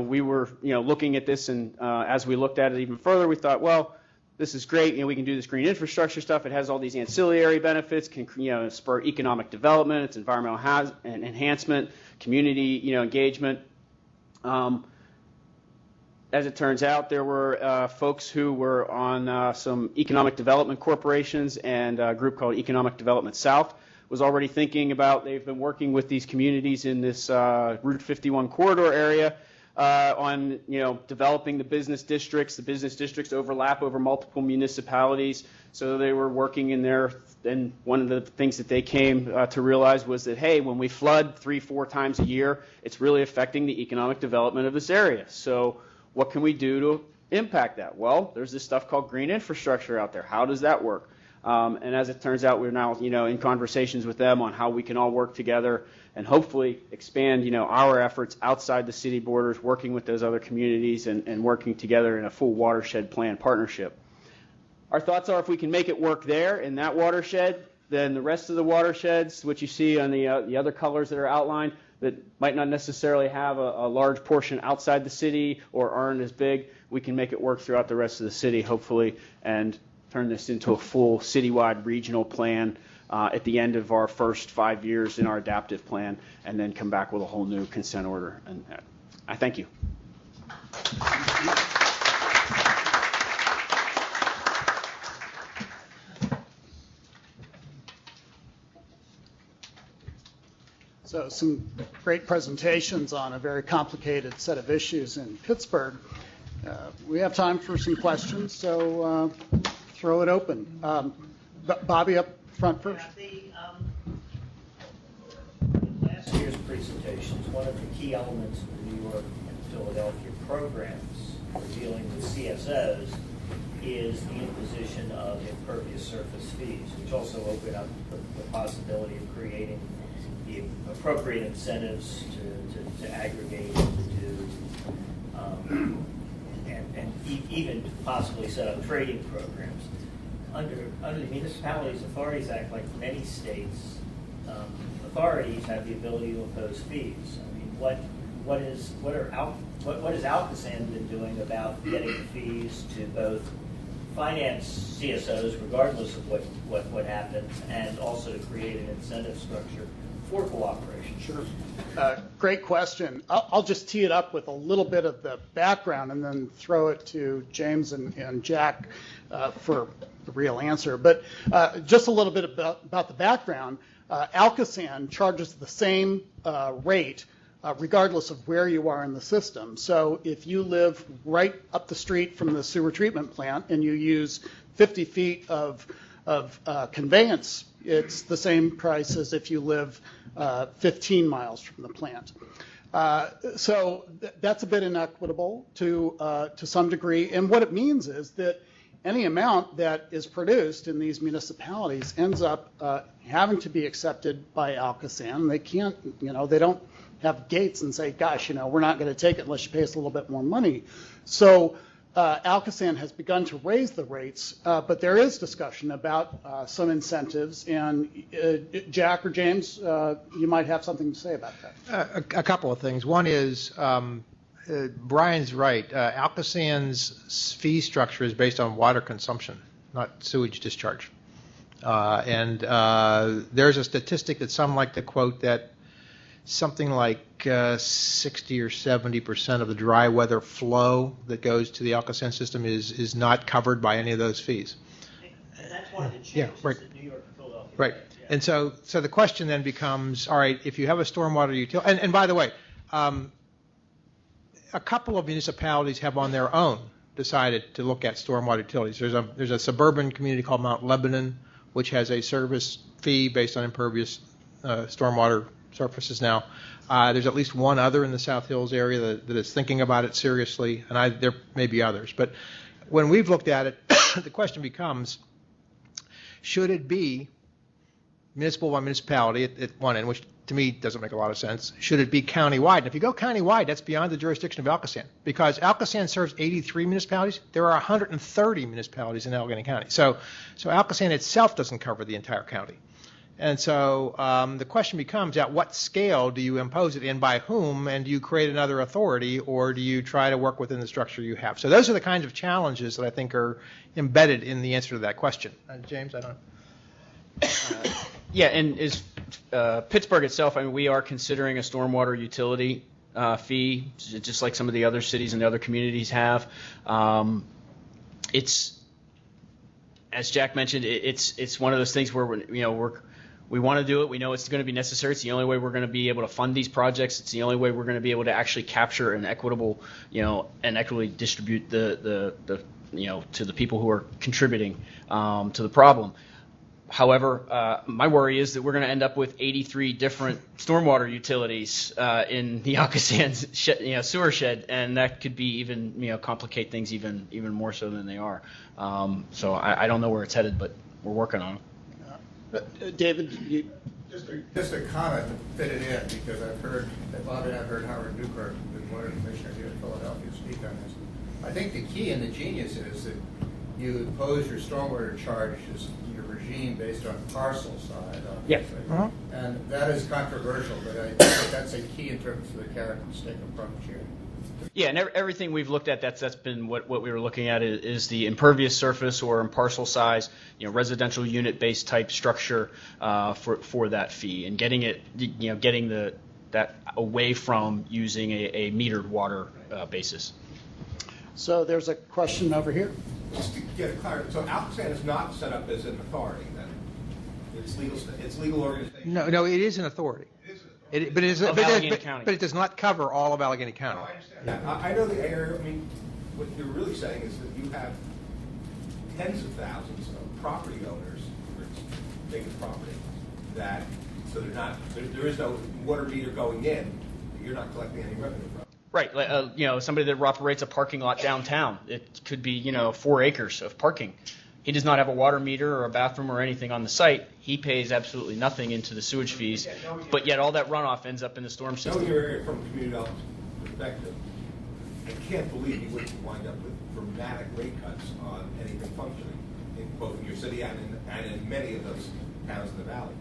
E: we were looking at this, and as we looked at it even further, we thought, well, this is great. We can do this green infrastructure stuff. It has all these ancillary benefits, can spur economic development, it's environmental enhancement, community engagement. As it turns out, there were folks who were on some economic development corporations, and a group called Economic Development South was already thinking about, they've been working with these communities in this Route 51 corridor area on, developing the business districts. The business districts overlap over multiple municipalities, so they were working in there. And one of the things that they came to realize was that, hey, when we flood 3-4 times a year, it's really affecting the economic development of this area. So what can we do to impact that? Well, there's this stuff called green infrastructure out there. How does that work? And as it turns out, we're now, in conversations with them on how we can all work together and hopefully expand, our efforts outside the city borders, working with those other communities and working together in a full watershed plan partnership. Our thoughts are if we can make it work there in that watershed, then the rest of the watersheds, which you see on the other colors that are outlined, that might not necessarily have a large portion outside the city or aren't as big, we can make it work throughout the rest of the city, hopefully, and turn this into a full citywide regional plan at the end of our first 5 years in our adaptive plan, and then come back with a whole new consent order. And I thank you.
B: So some great presentations on a very complicated set of issues in Pittsburgh. We have time for some questions, so throw it open. Bobby up front first.
F: Last year's presentations, one of the key elements of the New York and Philadelphia programs for dealing with CSOs is the imposition of impervious surface fees, which also open up the possibility of creating the appropriate incentives to aggregate and to do, and even to possibly set up trading programs. Under the Municipalities Authorities Act, like many states, authorities have the ability to impose fees. I mean, what has ALCOSAN been doing about getting fees to both finance CSOs, regardless of what happens, and also to create an incentive structure for cooperation?
B: Sure. Great question. I'll just tee it up with a little bit of the background and then throw it to James and Jack for the real answer. But just a little bit about the background. ALCOSAN charges the same rate regardless of where you are in the system. So if you live right up the street from the sewer treatment plant and you use 50 feet of conveyance, it's the same price as if you live 15 miles from the plant. So that's a bit inequitable to some degree. And what it means is that any amount that is produced in these municipalities ends up having to be accepted by ALCOSAN. They can't, they don't have gates and say, gosh, we're not going to take it unless you pay us a little bit more money. So ALCOSAN has begun to raise the rates, but there is discussion about some incentives. And Jack or James, you might have something to say about that.
D: A couple of things. One is Brian's right. ALCOSAN's fee structure is based on water consumption, not sewage discharge. And there's a statistic that some like to quote that something like 60 or 70% of the dry weather flow that goes to the ALCOSAN system is not covered by any of those fees.
F: And that's one of the changes
D: Yeah, right.
F: that New York and Philadelphia.
D: Right.
F: Yeah.
D: And so the question then becomes, all right, if you have a stormwater utility, and by the way, a couple of municipalities have on their own decided to look at stormwater utilities. There's a suburban community called Mount Lebanon, which has a service fee based on impervious stormwater surfaces now. There's at least one other in the South Hills area that is thinking about it seriously, and there may be others. But when we've looked at it, the question becomes, should it be municipal by municipality at one end, which to me doesn't make a lot of sense. Should it be countywide? And if you go countywide, that's beyond the jurisdiction of ALCOSAN, because ALCOSAN serves 83 municipalities. There are 130 municipalities in Allegheny County. So ALCOSAN itself doesn't cover the entire county. And so the question becomes, at what scale do you impose it and by whom, and do you create another authority, or do you try to work within the structure you have? So those are the kinds of challenges that I think are embedded in the answer to that question. James, I don't know.
E: Yeah, and as Pittsburgh itself, I mean, we are considering a stormwater utility fee, just like some of the other cities and the other communities have. It's, as Jack mentioned, it's one of those things where we want to do it. We know it's going to be necessary. It's the only way we're going to be able to fund these projects. It's the only way we're going to be able to actually capture an equitable, and equitably distribute the to the people who are contributing to the problem. However, my worry is that we're going to end up with 83 different stormwater utilities in the ALCOSAN sewer shed, and that could be even complicate things even more so than they are. So I don't know where it's headed, but we're working on it.
B: David,
G: just a comment to fit it in, because I've heard that Bob and I've heard Howard Newkirk, the water commissioner here in Philadelphia, speak on this. I think the key and the genius is that you impose your stormwater charges, your regime based on parcel size, obviously.
A: Yeah.
G: And that is controversial, but I think that's a key in terms of the carrot and stick approach here.
E: Yeah, and everything we've looked at, that's been what we were looking at is the impervious surface or in parcel size, residential unit-based type structure for that fee, and getting it, getting that away from using a metered water basis.
B: so there's a question over here.
H: Just to get it clear, so ALCOSAN is not set up as an authority, then? It's legal organization?
D: No, it is an authority.
H: It is an authority.
D: But it does not cover all of Allegheny County.
H: No, I understand that. I know the area. I mean, what you're really saying is that you have tens of thousands of property owners, or vacant property, that, so there is no water meter going in, you're not collecting any revenue from.
E: Right, somebody that operates a parking lot downtown, it could be 4 acres of parking. He does not have a water meter or a bathroom or anything on the site. He pays absolutely nothing into the sewage fees, but yet all that runoff ends up in the storm system.
H: Knowing your area from a community development perspective, I can't believe you wouldn't wind up with dramatic rate cuts on anything functioning, in both in your city and in many of those towns in the valley.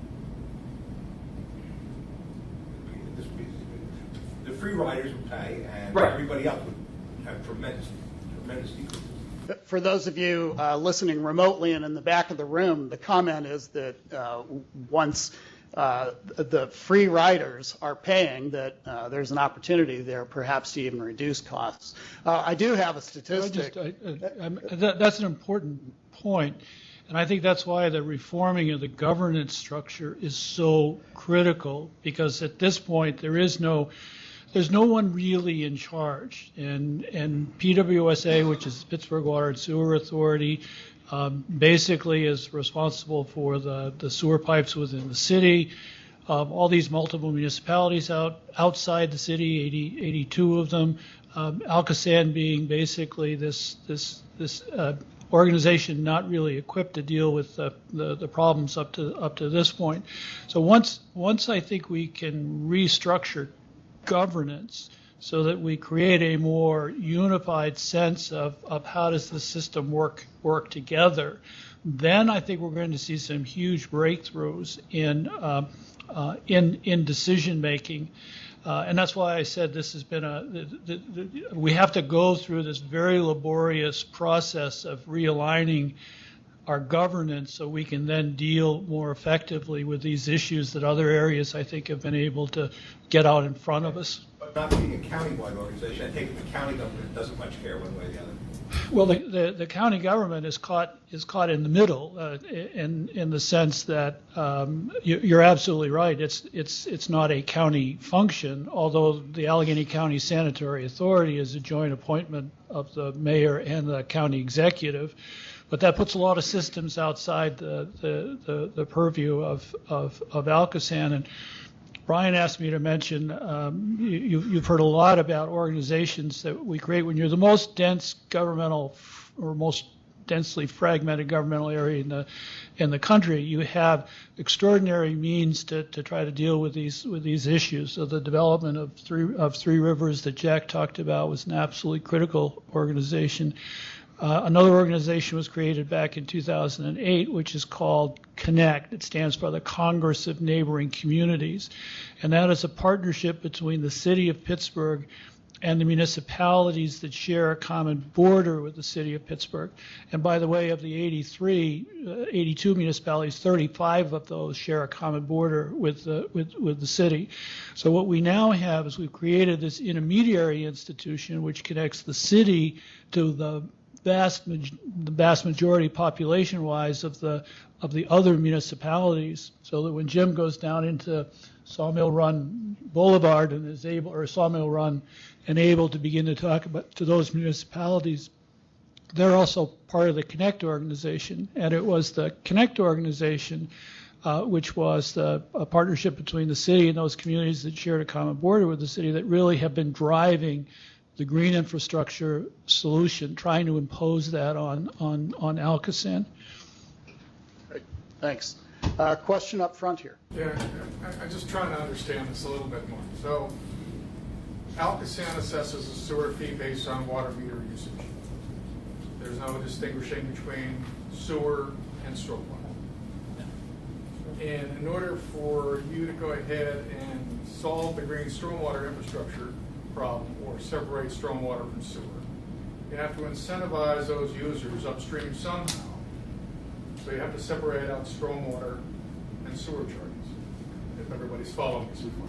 H: The free riders would pay, and everybody else would have tremendous decreases.
B: For those of you listening remotely and in the back of the room, the comment is that once the free riders are paying, that there's an opportunity there perhaps to even reduce costs. I do have a statistic.
C: That's an important point, and I think that's why the reforming of the governance structure is so critical, because at this point there's no one really in charge, and PWSA, which is Pittsburgh Water and Sewer Authority, basically is responsible for the sewer pipes within the city. All these multiple municipalities outside the city, 82 of them. ALCOSAN being basically this organization not really equipped to deal with the problems up to this point. So once I think we can restructure governance so that we create a more unified sense of how does the system work together, then I think we're going to see some huge breakthroughs in decision making, and that's why I said this has been we have to go through this very laborious process of realigning our governance so we can then deal more effectively with these issues that other areas I think have been able to get out in front of us.
H: But not being a county-wide organization, I take it the county government doesn't much care one way or the other.
C: Well, the county government is caught in the middle in the sense that you're absolutely right. It's not a county function, although the Allegheny County Sanitary Authority is a joint appointment of the mayor and the county executive. But that puts a lot of systems outside the purview of ALCOSAN. And Brian asked me to mention, you've heard a lot about organizations that we create. When you're the most dense governmental or most densely fragmented governmental area in the country, you have extraordinary means to try to deal with these issues. So the development of Three Rivers that Jack talked about was an absolutely critical organization. Another organization was created back in 2008, which is called CONNECT. It stands for the Congress of Neighboring Communities. And that is a partnership between the city of Pittsburgh and the municipalities that share a common border with the city of Pittsburgh. And by the way, of the 82 municipalities, 35 of those share a common border with the city. So what we now have is we've created this intermediary institution which connects the city to the vast majority population-wise of the other municipalities, so that when Jim goes down into Sawmill Run Boulevard and is able, or Sawmill Run, and able to begin to talk about to those municipalities, they're also part of the Connect organization. And it was the Connect organization, which was a partnership between the city and those communities that shared a common border with the city, that really have been driving the green infrastructure solution, trying to impose that on ALCOSAN.
B: Great. Thanks. Question up front here.
I: Yeah, I'm just trying to understand this a little bit more. So, ALCOSAN assesses a sewer fee based on water meter usage. There's no distinguishing between sewer and stormwater. And in order for you to go ahead and solve the green stormwater infrastructure problem or separate stormwater from sewer, you have to incentivize those users upstream somehow. So you have to separate out stormwater and sewer charges, if everybody's following me so far.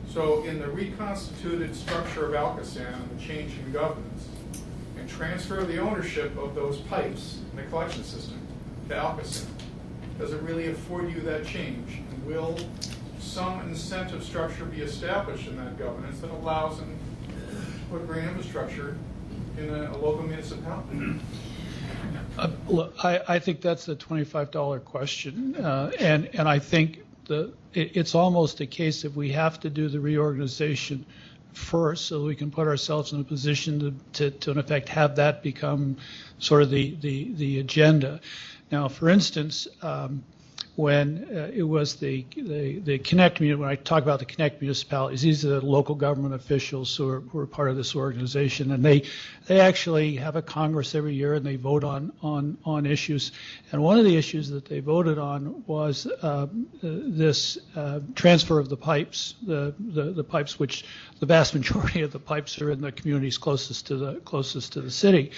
I: So in the reconstituted structure of ALCOSAN and the change in governance, and transfer the ownership of those pipes in the collection system to ALCOSAN, does it really afford you that change? And will some incentive structure be established in that governance that allows them to put green infrastructure in a local municipality?
C: Look, I think that's a $25 question, and I think it's almost a case if we have to do the reorganization first, so we can put ourselves in a position to in effect have that become sort of the agenda. Now, for instance, when it was the Connect, when I talk about the Connect municipalities, these are the local government officials who are part of this organization, and they actually have a Congress every year and they vote on issues. And one of the issues that they voted on was this transfer of the pipes, the pipes, which the vast majority of the pipes are in the communities closest to the city.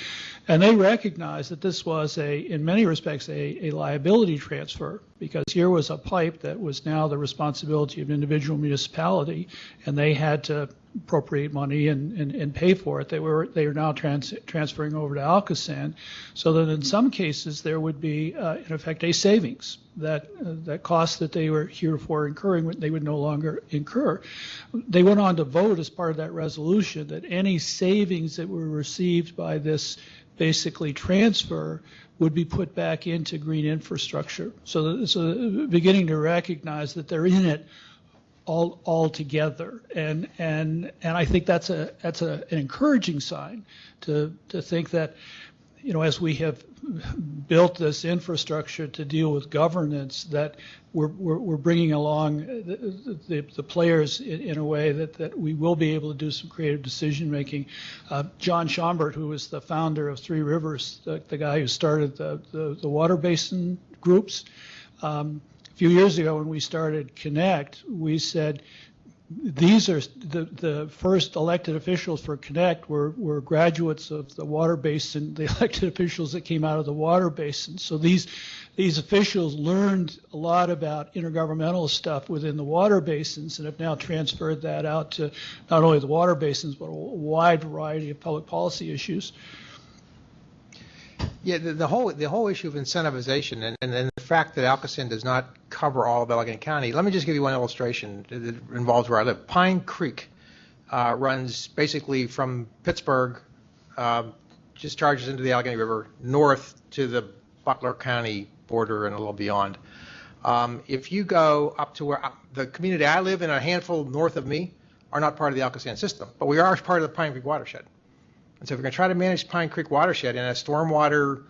C: And they recognized that this was in many respects, a liability transfer, because here was a pipe that was now the responsibility of an individual municipality, and they had to appropriate money and pay for it. They are now transferring over to ALCOSAN, so that in some cases there would be, in effect, a savings that costs that they were heretofore incurring, they would no longer incur. They went on to vote as part of that resolution that any savings that were received by this basically transfer would be put back into green infrastructure. So beginning to recognize that they're in it all together, and I think that's an encouraging sign to think that, you know, as we have built this infrastructure to deal with governance, that we're bringing along the players in a way that we will be able to do some creative decision making. John Schaumbert, who was the founder of Three Rivers, the guy who started the water basin groups, a few years ago when we started Connect, we said these are the first elected officials for Connect were graduates of the water basin, the elected officials that came out of the water basin. So these officials learned a lot about intergovernmental stuff within the water basins and have now transferred that out to not only the water basins, but a wide variety of public policy issues.
D: Yeah, the whole issue of incentivization and the fact that ALCOSAN does not cover all of Allegheny County. Let me just give you one illustration that involves where I live. Pine Creek runs basically from Pittsburgh, discharges into the Allegheny River, north to the Butler County border and a little beyond. If you go up to where the community I live in, a handful north of me, are not part of the ALCOSAN system, but we are part of the Pine Creek watershed. And so if we're going to try to manage Pine Creek watershed in a stormwater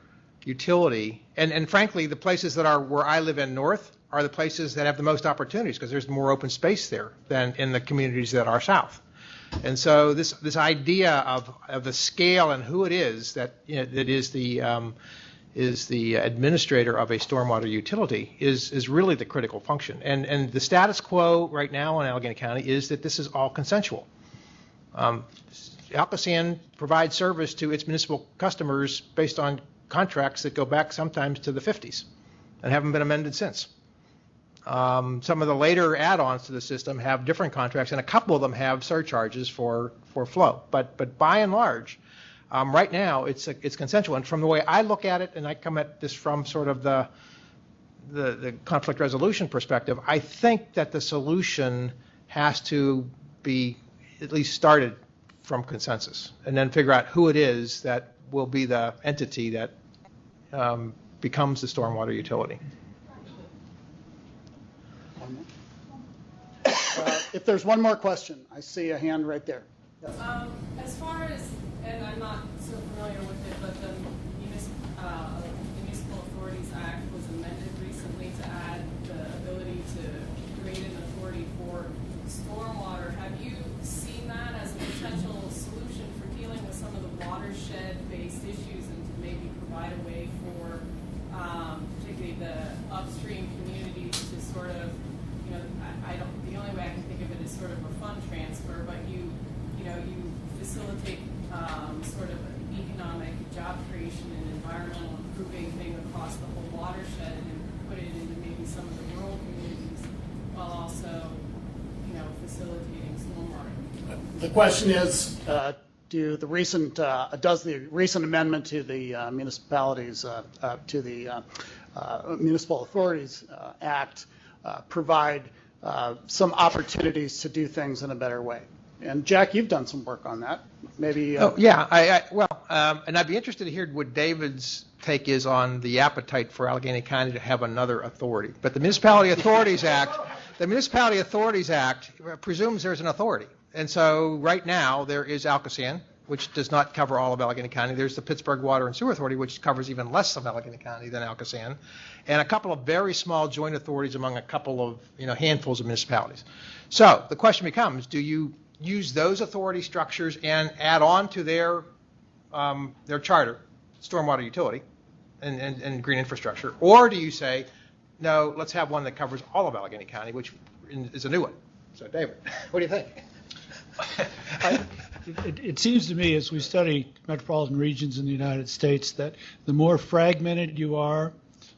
D: utility, and frankly, the places that are where I live in north are the places that have the most opportunities because there's more open space there than in the communities that are south. And so this idea of the scale and who it is that is the administrator of a stormwater utility is really the critical function. And the status quo right now in Allegheny County is that this is all consensual. ALCOSAN provides service to its municipal customers based on contracts that go back sometimes to the 50s and haven't been amended since. Some of the later add-ons to the system have different contracts, and a couple of them have surcharges for flow. But by and large, right now it's consensual. And from the way I look at it, and I come at this from sort of the conflict resolution perspective, I think that the solution has to be at least started from consensus, and then figure out who it is that will be the entity that becomes the stormwater utility.
B: If there's one more question, I see a hand right there. Yes.
J: As far as, and I'm not so familiar with it, but the Municipal Authorities Act was amended recently to add the ability to create an authority for stormwater. Have you seen that as a potential solution for dealing with some of the watershed-based issues and to maybe provide a way for particularly the upstream communities to sort of, the only way I can think of it is sort of a fund transfer, but you facilitate sort of economic job creation and environmental improving thing across the whole watershed and put it into maybe some of the rural communities while also, facilitating stormwater.
B: The question is, does the recent amendment to the municipalities, to the Municipal Authorities Act provide some opportunities to do things in a better way? And Jack, you've done some work on that. Maybe.
D: Oh yeah, and I'd be interested to hear what David's take is on the appetite for Allegheny County to have another authority. But the Municipality Authorities Act, presumes there's an authority, and so right now there is ALCOSAN, which does not cover all of Allegheny County. There's the Pittsburgh Water and Sewer Authority, which covers even less of Allegheny County than ALCOSAN, and a couple of very small joint authorities among a couple of handfuls of municipalities. So the question becomes: do you use those authority structures and add on to their charter, stormwater utility, and green infrastructure, or do you say, no, let's have one that covers all of Allegheny County, which is a new one? So David, what do you think?
C: It seems to me, as we study metropolitan regions in the United States, that the more fragmented you are,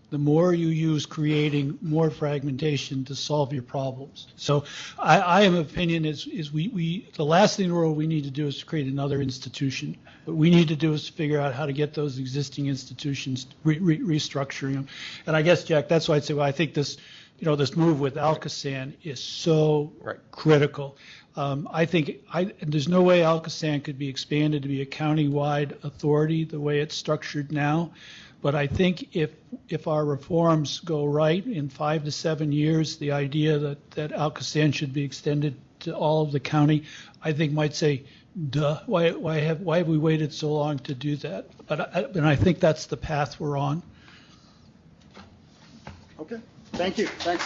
C: the more you use creating more fragmentation to solve your problems. So I am of opinion is the last thing in the world we need to do is to create another institution. What we need to do is to figure out how to get those existing institutions, restructuring them. And I guess, Jack, that's why I'd say, well, I think this, this move with ALCOSAN is so critical. I think there's no way ALCOSAN could be expanded to be a county-wide authority the way it's structured now. But I think if our reforms go right in 5 to 7 years, the idea that ALCOSAN should be extended to all of the county, I think might say, duh, why have we waited so long to do that? But I think that's the path we're on.
B: Okay, thank you. Thanks.